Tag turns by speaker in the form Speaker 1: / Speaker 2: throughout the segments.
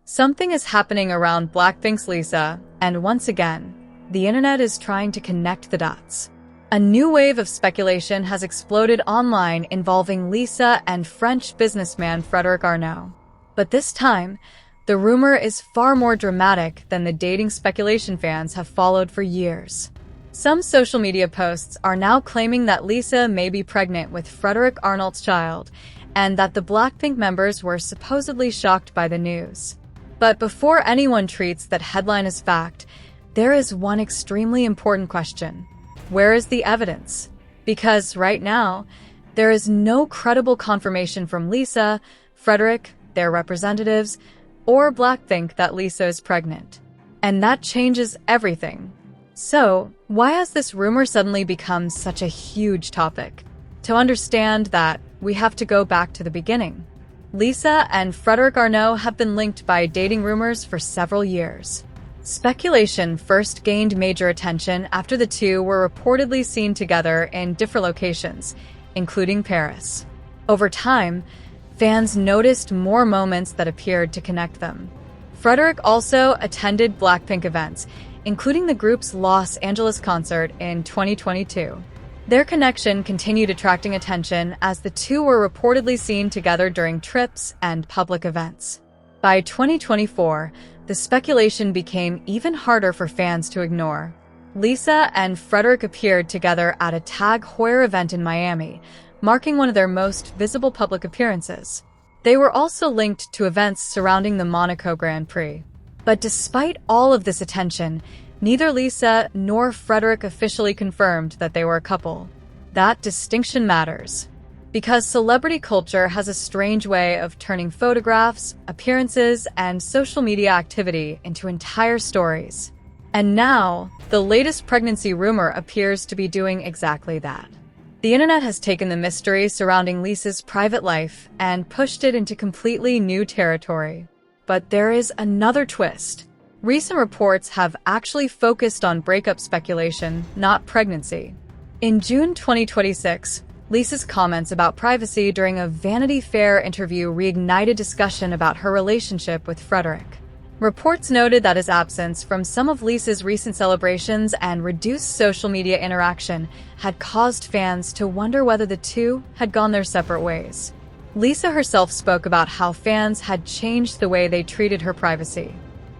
Speaker 1: Something is happening around BLACKPINK's Lisa, and once again, the internet is trying to connect the dots. A new wave of speculation has exploded online involving Lisa and French businessman Frédéric Arnault. But this time, the rumor is far more dramatic than the dating speculation fans have followed for years. Some social media posts are now claiming that Lisa may be pregnant with Frederic Arnault's child, and that the BLACKPINK members were supposedly shocked by the news. But before anyone treats that headline as fact, there is one extremely important question. Where is the evidence? Because right now, there is no credible confirmation from Lisa, Frederic, their representatives, or BLACKPINK that Lisa is pregnant. And that changes everything. So, why has this rumor suddenly become such a huge topic? To understand that, we have to go back to the beginning. Lisa and Frédéric Arnault have been linked by dating rumors for several years. Speculation first gained major attention after the two were reportedly seen together in different locations, including Paris. Over time, fans noticed more moments that appeared to connect them. Frederic also attended BLACKPINK events, including the group's Los Angeles concert in 2022. Their connection continued attracting attention as the two were reportedly seen together during trips and public events. By 2024, the speculation became even harder for fans to ignore. Lisa and Frederic appeared together at a Tag Heuer event in Miami, marking one of their most visible public appearances. They were also linked to events surrounding the Monaco Grand Prix. But despite all of this attention, neither Lisa nor Frederic officially confirmed that they were a couple. That distinction matters, because celebrity culture has a strange way of turning photographs, appearances, and social media activity into entire stories. And now, the latest pregnancy rumor appears to be doing exactly that. The internet has taken the mystery surrounding Lisa's private life and pushed it into completely new territory. But there is another twist. Recent reports have actually focused on breakup speculation, not pregnancy. In June 2026, Lisa's comments about privacy during a Vanity Fair interview reignited discussion about her relationship with Frederic. Reports noted that his absence from some of Lisa's recent celebrations and reduced social media interaction had caused fans to wonder whether the two had gone their separate ways. Lisa herself spoke about how fans had changed the way they treated her privacy.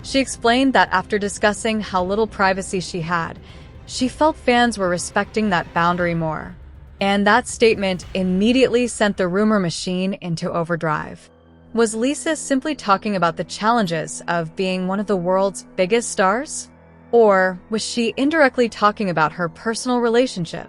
Speaker 1: She explained that after discussing how little privacy she had, she felt fans were respecting that boundary more. And that statement immediately sent the rumor machine into overdrive. Was Lisa simply talking about the challenges of being one of the world's biggest stars? Or was she indirectly talking about her personal relationship?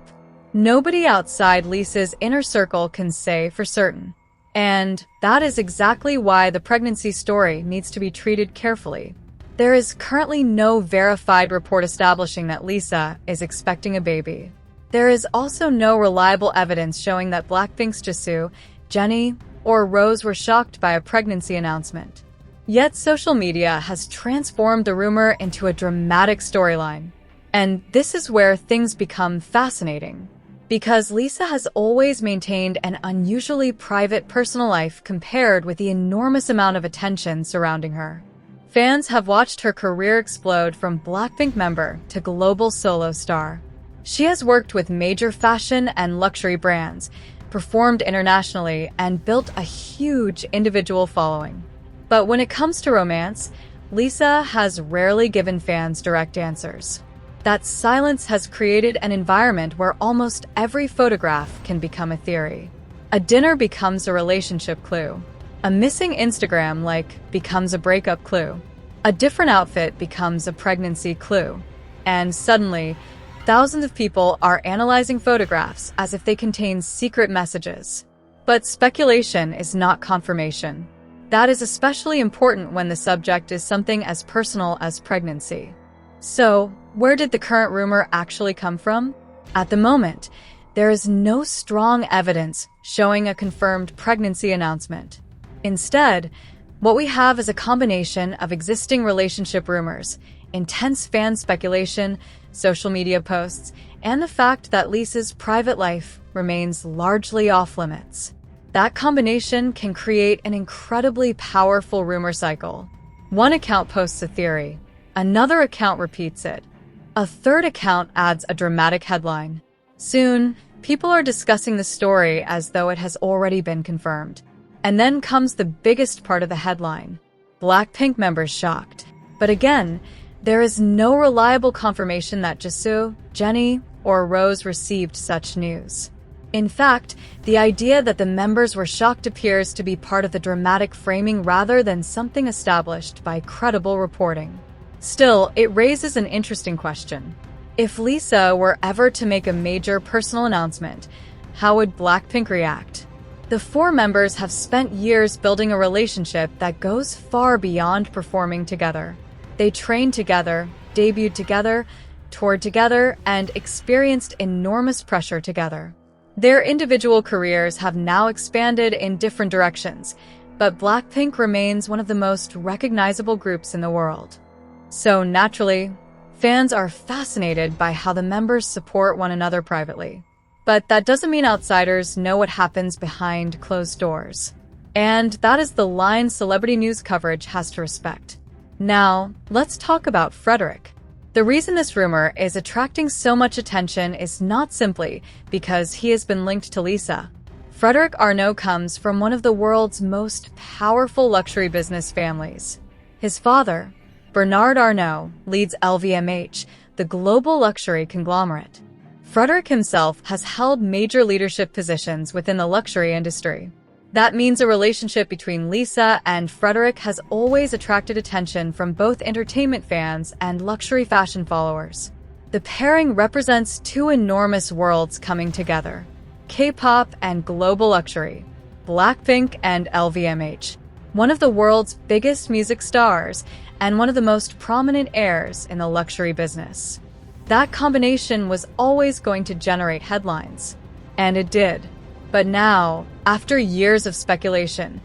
Speaker 1: Nobody outside Lisa's inner circle can say for certain. And that is exactly why the pregnancy story needs to be treated carefully. There is currently no verified report establishing that Lisa is expecting a baby. There is also no reliable evidence showing that BLACKPINK's Jisoo, Jennie, or Rose were shocked by a pregnancy announcement. Yet social media has transformed the rumor into a dramatic storyline. And this is where things become fascinating. Because Lisa has always maintained an unusually private personal life compared with the enormous amount of attention surrounding her. Fans have watched her career explode from BLACKPINK member to global solo star. She has worked with major fashion and luxury brands, performed internationally, and built a huge individual following. But when it comes to romance, Lisa has rarely given fans direct answers. That silence has created an environment where almost every photograph can become a theory. A dinner becomes a relationship clue. A missing Instagram like becomes a breakup clue. A different outfit becomes a pregnancy clue. And suddenly, thousands of people are analyzing photographs as if they contain secret messages. But speculation is not confirmation. That is especially important when the subject is something as personal as pregnancy. So, where did the current rumor actually come from? At the moment, there is no strong evidence showing a confirmed pregnancy announcement. Instead, what we have is a combination of existing relationship rumors, intense fan speculation, social media posts, and the fact that Lisa's private life remains largely off-limits. That combination can create an incredibly powerful rumor cycle. One account posts a theory, another account repeats it, a third account adds a dramatic headline. Soon, people are discussing the story as though it has already been confirmed. And then comes the biggest part of the headline. BLACKPINK members shocked. But again, there is no reliable confirmation that Jisoo, Jennie, or Rose received such news. In fact, the idea that the members were shocked appears to be part of the dramatic framing rather than something established by credible reporting. Still, it raises an interesting question. If Lisa were ever to make a major personal announcement, how would BLACKPINK react? The four members have spent years building a relationship that goes far beyond performing together. They trained together, debuted together, toured together, and experienced enormous pressure together. Their individual careers have now expanded in different directions, but BLACKPINK remains one of the most recognizable groups in the world. So naturally, fans are fascinated by how the members support one another privately. But that doesn't mean outsiders know what happens behind closed doors. And that is the line celebrity news coverage has to respect. Now, let's talk about Frederic. The reason this rumor is attracting so much attention is not simply because he has been linked to Lisa. Frédéric Arnault comes from one of the world's most powerful luxury business families. His father, Bernard Arnault, leads LVMH, the global luxury conglomerate. Frederic himself has held major leadership positions within the luxury industry. That means a relationship between Lisa and Frederic has always attracted attention from both entertainment fans and luxury fashion followers. The pairing represents two enormous worlds coming together: K-pop and global luxury, BLACKPINK and LVMH, one of the world's biggest music stars and one of the most prominent heirs in the luxury business. That combination was always going to generate headlines. And it did. But now, after years of speculation,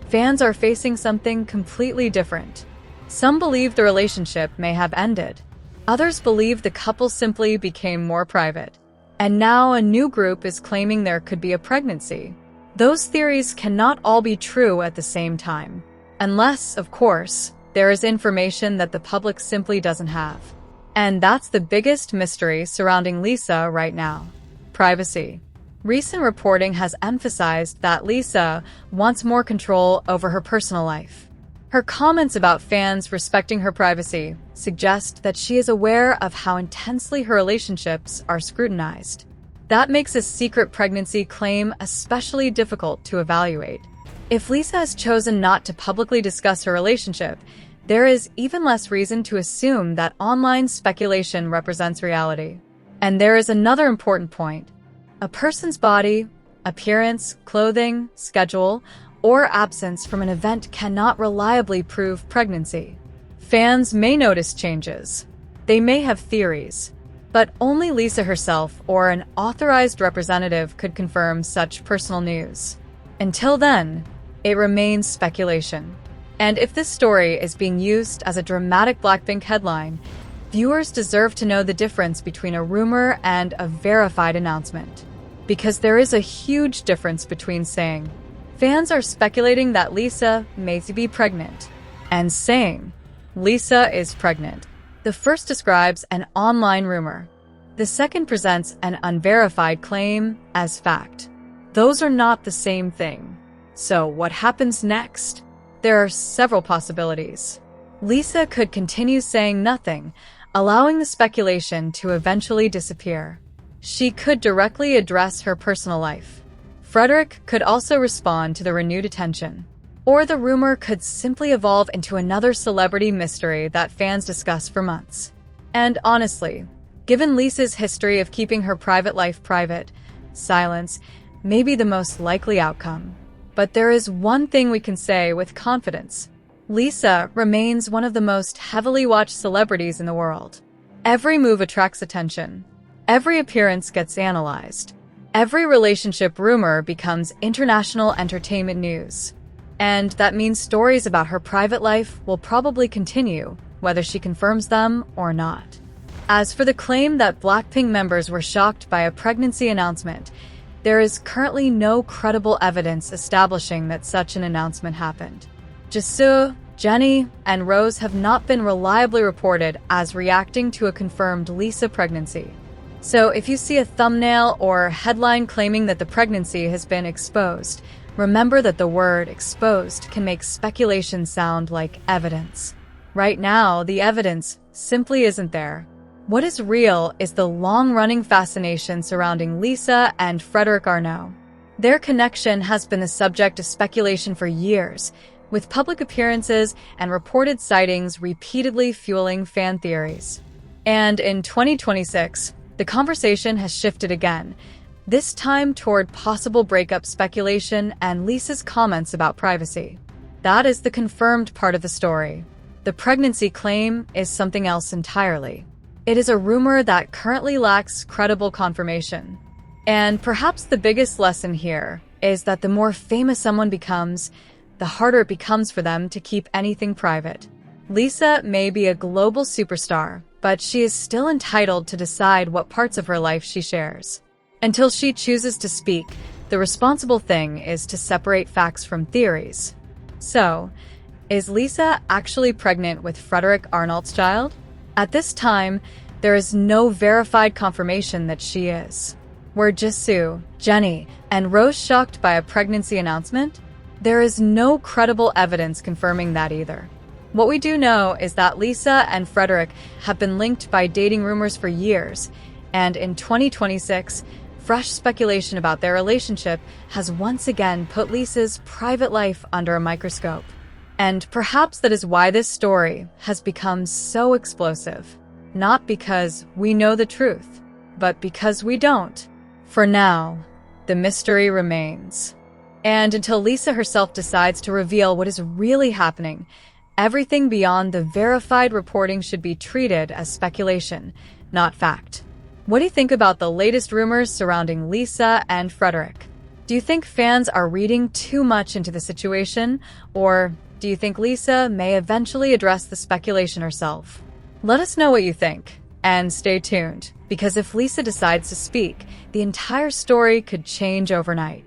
Speaker 1: fans are facing something completely different. Some believe the relationship may have ended. Others believe the couple simply became more private. And now a new group is claiming there could be a pregnancy. Those theories cannot all be true at the same time. Unless, of course, there is information that the public simply doesn't have. And that's the biggest mystery surrounding Lisa right now: privacy. Recent reporting has emphasized that Lisa wants more control over her personal life. Her comments about fans respecting her privacy suggest that she is aware of how intensely her relationships are scrutinized. That makes a secret pregnancy claim especially difficult to evaluate. If Lisa has chosen not to publicly discuss her relationship, there is even less reason to assume that online speculation represents reality. And there is another important point. A person's body, appearance, clothing, schedule, or absence from an event cannot reliably prove pregnancy. Fans may notice changes. They may have theories. But only Lisa herself or an authorized representative could confirm such personal news. Until then, it remains speculation. And if this story is being used as a dramatic BLACKPINK headline, viewers deserve to know the difference between a rumor and a verified announcement. Because there is a huge difference between saying, fans are speculating that Lisa may be pregnant, and saying, Lisa is pregnant. The first describes an online rumor. The second presents an unverified claim as fact. Those are not the same thing. So what happens next? There are several possibilities. Lisa could continue saying nothing, allowing the speculation to eventually disappear. She could directly address her personal life. Frederic could also respond to the renewed attention. Or the rumor could simply evolve into another celebrity mystery that fans discuss for months. And honestly, given Lisa's history of keeping her private life private, silence may be the most likely outcome. But there is one thing we can say with confidence. Lisa remains one of the most heavily watched celebrities in the world. Every move attracts attention. Every appearance gets analyzed. Every relationship rumor becomes international entertainment news. And that means stories about her private life will probably continue, whether she confirms them or not. As for the claim that BLACKPINK members were shocked by a pregnancy announcement, there is currently no credible evidence establishing that such an announcement happened. Jisoo, Jenny and Rose have not been reliably reported as reacting to a confirmed Lisa pregnancy. So if you see a thumbnail or headline claiming that the pregnancy has been exposed, remember that the word exposed can make speculation sound like evidence. Right now, the evidence simply isn't there. What is real is the long-running fascination surrounding Lisa and Frédéric Arnault. Their connection has been the subject of speculation for years, with public appearances and reported sightings repeatedly fueling fan theories. And in 2026, the conversation has shifted again, this time toward possible breakup speculation and Lisa's comments about privacy. That is the confirmed part of the story. The pregnancy claim is something else entirely. It is a rumor that currently lacks credible confirmation. And perhaps the biggest lesson here is that the more famous someone becomes, the harder it becomes for them to keep anything private. Lisa may be a global superstar, but she is still entitled to decide what parts of her life she shares. Until she chooses to speak, the responsible thing is to separate facts from theories. So, is Lisa actually pregnant with Frederic Arnault's child? At this time, there is no verified confirmation that she is. Were Jisoo, Jenny, and Rose shocked by a pregnancy announcement? There is no credible evidence confirming that either. What we do know is that Lisa and Frederic have been linked by dating rumors for years, and in 2026, fresh speculation about their relationship has once again put Lisa's private life under a microscope. And perhaps that is why this story has become so explosive. Not because we know the truth, but because we don't. For now, the mystery remains. And until Lisa herself decides to reveal what is really happening, everything beyond the verified reporting should be treated as speculation, not fact. What do you think about the latest rumors surrounding Lisa and Frederic? Do you think fans are reading too much into the situation, or do you think Lisa may eventually address the speculation herself? Let us know what you think, and stay tuned, because if Lisa decides to speak, the entire story could change overnight.